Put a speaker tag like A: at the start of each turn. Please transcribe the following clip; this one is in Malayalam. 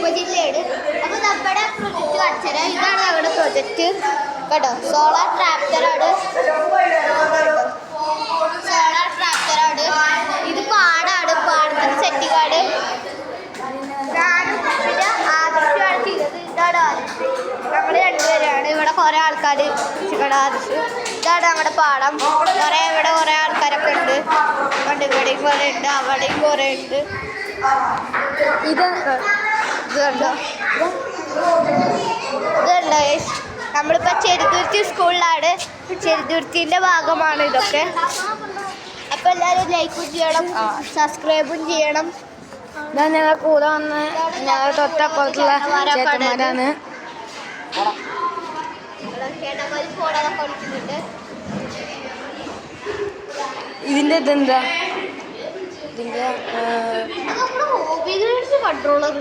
A: ഉപജില്ലയാണ്. അപ്പോൾ നമ്മുടെ പ്രൊജക്റ്റ് കാണിച്ചുതരാം. ഇതാണ് നമ്മുടെ പ്രൊജക്റ്റ് കേട്ടോ. സോളാർ ട്രാക്ടറാണ്. സോളാർ ട്രാക്ടറാണ്. ഇത് പാടാണ്. പാടത്തിന് സെറ്റിങ്ങാണ്. ഞാനും പിന്നെ ആദർശമാണ് ചെയ്തത്. ഇതാണ് ആദർശ്. ഞങ്ങൾ രണ്ടുപേരാണ്. ഇവിടെ കുറേ ആൾക്കാർ ഇവിടെ ആദർശ്. ഇതാണ് നമ്മുടെ പാടം. ഇവിടെ കുറേ ആൾക്കാരൊക്കെ ഉണ്ട്. ഇവിടെയും കുറേ ഉണ്ട്, അവിടെയും കുറേ ഉണ്ട്. ഇതുണ്ടോ നമ്മളിപ്പോൾ ചെറുതുരുത്തി സ്കൂളിലാണ്. ചെറുതുരുത്തിൻ്റെ ഭാഗമാണ് ഇതൊക്കെ. അപ്പോൾ എല്ലാവരും ലൈക്കും ചെയ്യണം, സബ്സ്ക്രൈബും ചെയ്യണം.
B: ഇതാ ഞങ്ങൾ കൂടെ വന്ന് ഞങ്ങൾ തൊട്ടപ്പുറത്തുള്ള ചേട്ടന്മാരാണ്. ഇതിൻ്റെ ഇതെന്താ? ഇതിൻ്റെ
A: കൺട്രോളർ